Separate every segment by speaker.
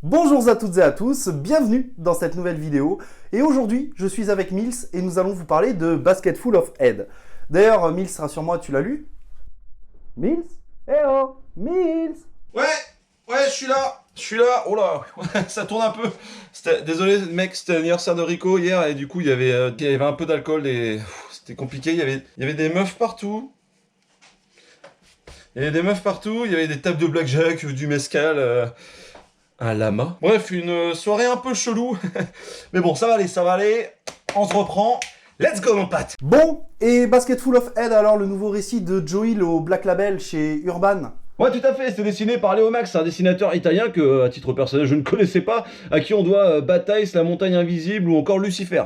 Speaker 1: Bonjour à toutes et à tous, bienvenue dans cette nouvelle vidéo. Et aujourd'hui, je suis avec Mills et nous allons vous parler de Basketful of Head. D'ailleurs, Mills, rassure-moi, tu l'as lu? Mills? Eh oh, Mills?
Speaker 2: Ouais, je suis là, oh là, ça tourne un peu. Désolé mec, c'était l'anniversaire de Rico hier et du coup il y avait un peu d'alcool et c'était compliqué, il y avait des meufs partout. Il y avait des tables de blackjack, du mezcal, un lama. Bref, une soirée un peu chelou. Mais bon, ça va aller, on se reprend. Let's go mon pote.
Speaker 1: Bon, et Basketful of Head, alors le nouveau récit de Joe Hill au Black Label chez Urban?
Speaker 3: Ouais, tout à fait, c'est dessiné par Léo Max, un dessinateur italien que, à titre personnel, je ne connaissais pas, à qui on doit Bataille, La Montagne Invisible ou encore Lucifer.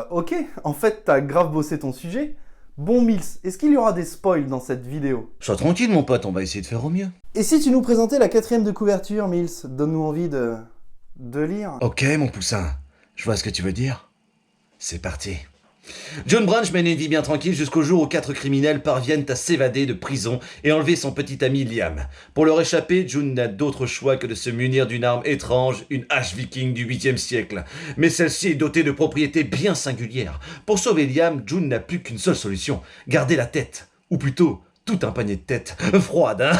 Speaker 1: Ok, en fait, t'as grave bossé ton sujet. Bon, Mills, est-ce qu'il y aura des spoils dans cette vidéo?
Speaker 3: Sois tranquille, mon pote, on va essayer de faire au mieux.
Speaker 1: Et si tu nous présentais la 4ème de couverture, Mills? Donne-nous envie de lire.
Speaker 3: Ok, mon poussin, je vois ce que tu veux dire. C'est parti. John Branch mène une vie bien tranquille jusqu'au jour où 4 criminels parviennent à s'évader de prison et enlever son petit ami Liam. Pour leur échapper, June n'a d'autre choix que de se munir d'une arme étrange, une hache viking du 8e siècle. Mais celle-ci est dotée de propriétés bien singulières. Pour sauver Liam, June n'a plus qu'une seule solution, garder la tête. Ou plutôt, tout un panier de tête. Froide, hein.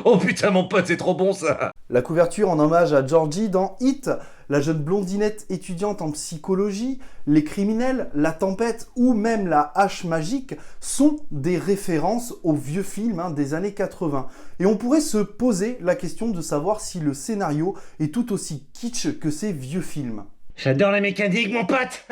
Speaker 3: Oh putain, mon pote, c'est trop bon ça.
Speaker 1: La couverture en hommage à Georgie dans Hit, la jeune blondinette étudiante en psychologie, les criminels, la tempête ou même la hache magique sont des références aux vieux films des années 80. Et on pourrait se poser la question de savoir si le scénario est tout aussi kitsch que ces vieux films.
Speaker 3: J'adore la mécanique, mon pote.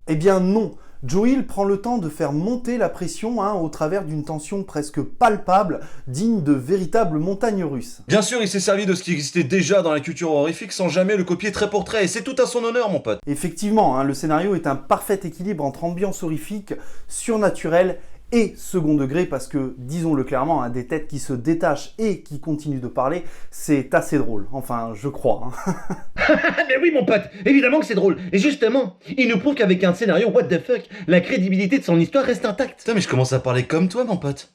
Speaker 1: Eh bien non, Joe Hill prend le temps de faire monter la pression au travers d'une tension presque palpable, digne de véritables montagnes russes.
Speaker 2: Bien sûr, il s'est servi de ce qui existait déjà dans la culture horrifique sans jamais le copier trait pour trait, et c'est tout à son honneur, mon pote.
Speaker 1: Effectivement, le scénario est un parfait équilibre entre ambiance horrifique, surnaturelle et second degré, parce que, disons-le clairement, des têtes qui se détachent et qui continuent de parler, c'est assez drôle. Enfin, je crois.
Speaker 3: Mais oui, mon pote, évidemment que c'est drôle. Et justement, il nous prouve qu'avec un scénario what the fuck, la crédibilité de son histoire reste intacte.
Speaker 2: Putain, mais je commence à parler comme toi, mon pote.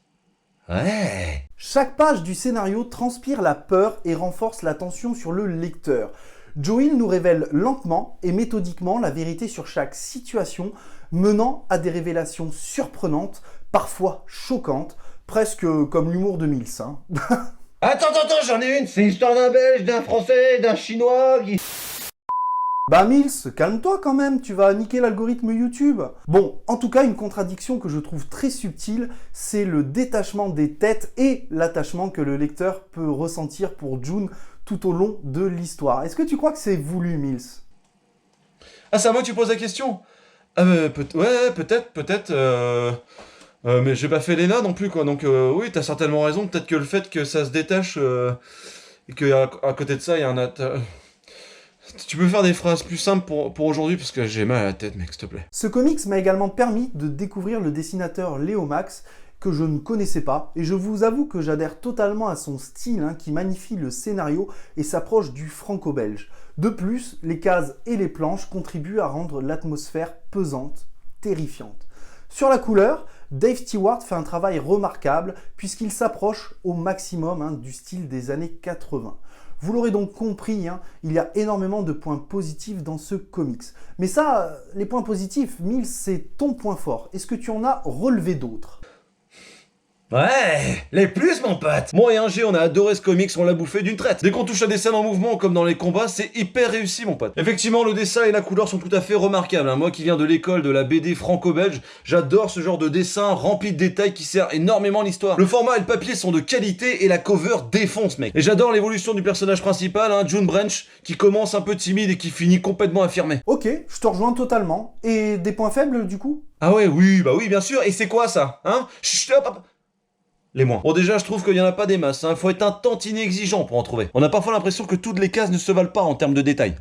Speaker 2: Ouais.
Speaker 1: Chaque page du scénario transpire la peur et renforce la tension sur le lecteur. Joe Hill nous révèle lentement et méthodiquement la vérité sur chaque situation, menant à des révélations surprenantes, parfois choquantes, presque comme l'humour de Mills.
Speaker 3: Attends, j'en ai une. C'est l'histoire d'un Belge, d'un Français, d'un Chinois qui...
Speaker 1: Bah Mills, calme-toi quand même, tu vas niquer l'algorithme YouTube. Bon, en tout cas, une contradiction que je trouve très subtile, c'est le détachement des têtes et l'attachement que le lecteur peut ressentir pour June tout au long de l'histoire. Est-ce que tu crois que c'est voulu, Mills?
Speaker 2: Ah, c'est à moi que tu poses la question? Ouais, peut-être, mais j'ai pas fait l'ENA non plus, quoi, donc oui, t'as certainement raison, peut-être que le fait que ça se détache, et qu'à côté de ça, il y a un... Tu peux faire des phrases plus simples pour aujourd'hui, parce que j'ai mal à la tête, mec, s'il te plaît.
Speaker 1: Ce comics m'a également permis de découvrir le dessinateur Léo Max, que je ne connaissais pas, et je vous avoue que j'adhère totalement à son style qui magnifie le scénario et s'approche du franco-belge. De plus, les cases et les planches contribuent à rendre l'atmosphère pesante, terrifiante. Sur la couleur, Dave Stewart fait un travail remarquable puisqu'il s'approche au maximum du style des années 80. Vous l'aurez donc compris, il y a énormément de points positifs dans ce comics. Mais ça, les points positifs, Mills, c'est ton point fort. Est-ce que tu en as relevé d'autres ?
Speaker 3: Ouais, les plus, mon pote.
Speaker 2: Moi et un G, on a adoré ce comics, on l'a bouffé d'une traite. Dès qu'on touche à des scènes en mouvement, comme dans les combats, c'est hyper réussi, mon pote. Effectivement, le dessin et la couleur sont tout à fait remarquables. Moi qui viens de l'école de la BD franco-belge, j'adore ce genre de dessin rempli de détails qui sert énormément l'histoire. Le format et le papier sont de qualité et la cover défonce, mec. Et j'adore l'évolution du personnage principal, John Branch, qui commence un peu timide et qui finit complètement affirmé.
Speaker 1: Ok, je te rejoins totalement. Et des points faibles, du coup ?
Speaker 2: Ah ouais, oui, bien sûr. Et c'est quoi ça, Chut, hop. Les moins. Bon, déjà, je trouve qu'il y en a pas des masses, Faut être un tantinet exigeant pour en trouver. On a parfois l'impression que toutes les cases ne se valent pas en termes de détails,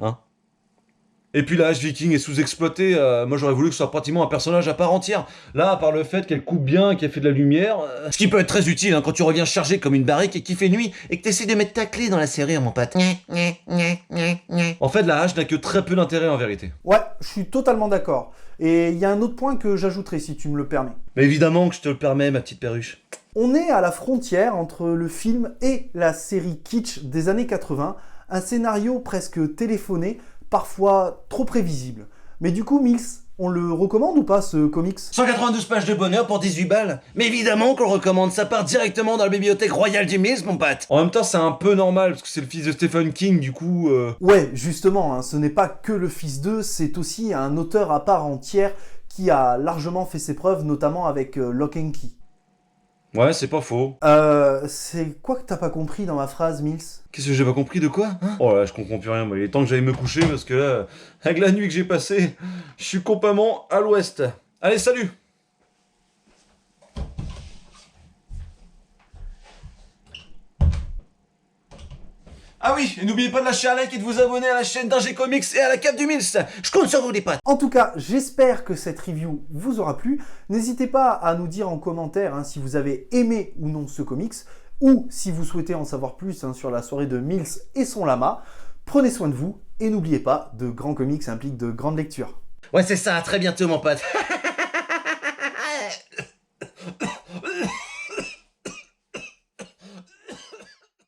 Speaker 2: Et puis la hache viking est sous-exploitée, moi j'aurais voulu que ce soit pratiquement un personnage à part entière. Là, à part le fait qu'elle coupe bien, qu'elle fait de la lumière... Ce qui peut être très utile quand tu reviens chargé comme une barrique et qu'il fait nuit, et que t'essaies de mettre ta clé dans la serrure, mon pote. En fait, la hache n'a que très peu d'intérêt en vérité.
Speaker 1: Ouais, je suis totalement d'accord. Et il y a un autre point que j'ajouterai si tu me le permets.
Speaker 2: Mais évidemment que je te le permets, ma petite perruche.
Speaker 1: On est à la frontière entre le film et la série kitsch des années 80, un scénario presque téléphoné, parfois trop prévisible. Mais du coup, Mills, on le recommande ou pas ce comics?
Speaker 3: 192 pages de bonheur pour 18 balles. Mais évidemment qu'on le recommande, ça part directement dans la bibliothèque royale du Mills, mon pote.
Speaker 2: En même temps, c'est un peu normal, parce que c'est le fils de Stephen King, du coup...
Speaker 1: Ouais, justement, hein, ce n'est pas que le fils d'eux, c'est aussi un auteur à part entière qui a largement fait ses preuves, notamment avec Lock and Key.
Speaker 2: Ouais, c'est pas faux.
Speaker 1: C'est quoi que t'as pas compris dans ma phrase, Mills?
Speaker 2: Qu'est-ce que j'ai pas compris de quoi, hein? Oh là, je comprends plus rien, moi. Il est temps que j'aille me coucher, parce que là, avec la nuit que j'ai passée, je suis complètement à l'ouest. Allez, salut! Ah oui, et n'oubliez pas de lâcher un like et de vous abonner à la chaîne d'Ingé Comics et à la Cape du Mills.
Speaker 3: Je compte sur vous, les potes.
Speaker 1: En tout cas, j'espère que cette review vous aura plu. N'hésitez pas à nous dire en commentaire hein, si vous avez aimé ou non ce comics, ou si vous souhaitez en savoir plus hein, sur la soirée de Mills et son lama. Prenez soin de vous, et n'oubliez pas, de grands comics impliquent de grandes lectures.
Speaker 3: Ouais, c'est ça, à très bientôt, mon pote.